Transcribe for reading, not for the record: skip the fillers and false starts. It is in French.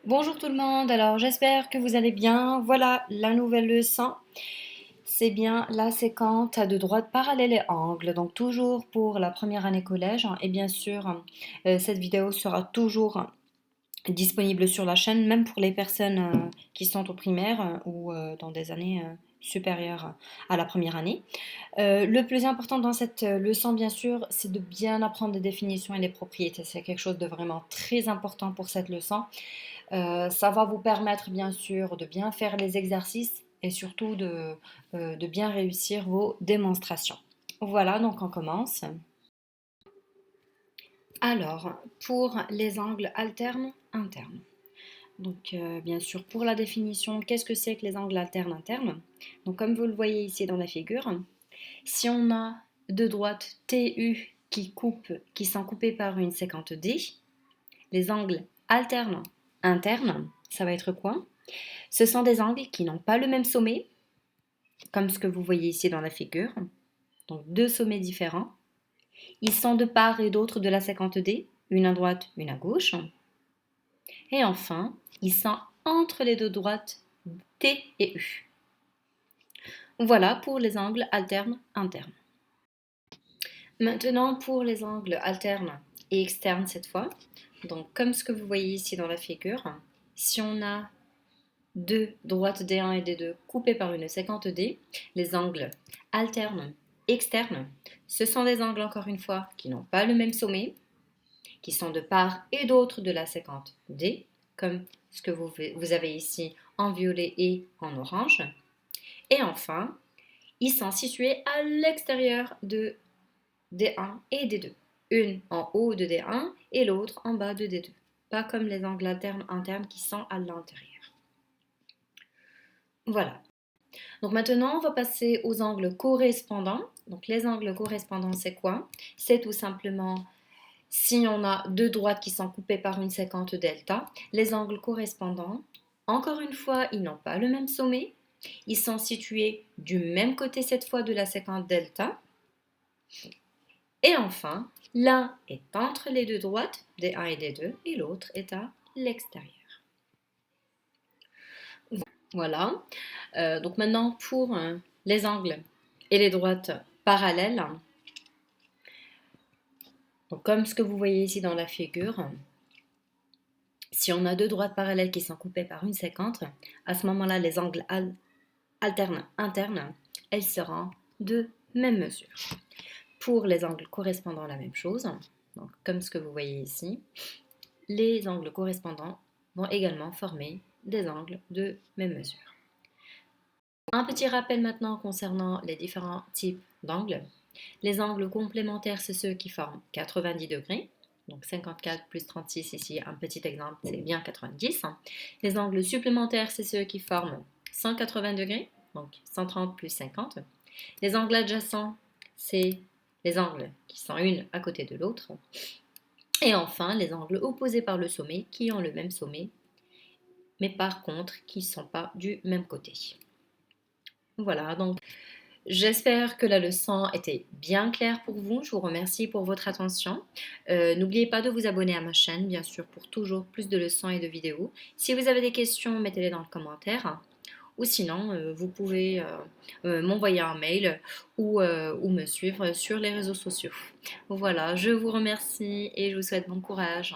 Bonjour tout le monde, alors j'espère que vous allez bien. Voilà la nouvelle leçon. C'est bien la séquence de droite parallèle et angle, donc toujours pour la première année collège. Et bien sûr, cette vidéo sera toujours disponible sur la chaîne, même pour les personnes qui sont au primaire ou dans des années supérieures à la première année. Le plus important dans cette leçon, bien sûr, c'est de bien apprendre les définitions et les propriétés. C'est quelque chose de vraiment très important pour cette leçon. Ça va vous permettre bien sûr de bien faire les exercices et surtout de bien réussir vos démonstrations. Voilà, donc on commence. Alors, pour les angles alternes, internes. Donc, bien sûr, pour la définition, qu'est-ce que c'est que les angles alternes internes? Donc, comme vous le voyez ici dans la figure, si on a deux droites TU qui sont coupées par une séquente D, les angles alternes internes, ça va être quoi? Ce sont des angles qui n'ont pas le même sommet, comme ce que vous voyez ici dans la figure. Donc deux sommets différents. Ils sont de part et d'autre de la séquente D, une à droite, une à gauche. Et enfin, ils sont entre les deux droites T et U. Voilà pour les angles alternes internes. Maintenant pour les angles alternes et externes cette fois. Donc comme ce que vous voyez ici dans la figure, si on a deux droites D1 et D2 coupées par une séquente D, les angles alternes, externes, ce sont des angles encore une fois qui n'ont pas le même sommet, qui sont de part et d'autre de la séquente D, comme ce que vous avez ici en violet et en orange. Et enfin, ils sont situés à l'extérieur de D1 et D2. Une en haut de D1 et l'autre en bas de D2. Pas comme les angles alternes internes qui sont à l'intérieur. Voilà. Donc maintenant, on va passer aux angles correspondants. Donc les angles correspondants, c'est quoi? C'est tout simplement si on a deux droites qui sont coupées par une séquente delta, les angles correspondants, encore une fois, ils n'ont pas le même sommet. Ils sont situés du même côté cette fois de la séquente delta. Et enfin, l'un est entre les deux droites, D1 et D2, et l'autre est à l'extérieur. Voilà. Donc maintenant, pour les angles et les droites parallèles, donc comme ce que vous voyez ici dans la figure, si on a deux droites parallèles qui sont coupées par une séquente, à ce moment-là, les angles alternes internes, elles seront de même mesure. Pour les angles correspondants, la même chose. Donc, comme ce que vous voyez ici, les angles correspondants vont également former des angles de même mesure. Un petit rappel maintenant concernant les différents types d'angles. Les angles complémentaires, c'est ceux qui forment 90 degrés. Donc 54 plus 36 ici, un petit exemple, c'est bien 90. Les angles supplémentaires, c'est ceux qui forment 180 degrés, donc 130 plus 50. Les angles adjacents, c'est les angles qui sont une à côté de l'autre. Et enfin, les angles opposés par le sommet qui ont le même sommet, mais par contre qui ne sont pas du même côté. Voilà, donc j'espère que la leçon était bien claire pour vous. Je vous remercie pour votre attention. N'oubliez pas de vous abonner à ma chaîne, bien sûr, pour toujours plus de leçons et de vidéos. Si vous avez des questions, mettez-les dans le commentaire. Ou sinon, vous pouvez m'envoyer un mail ou me suivre sur les réseaux sociaux. Voilà, je vous remercie et je vous souhaite bon courage.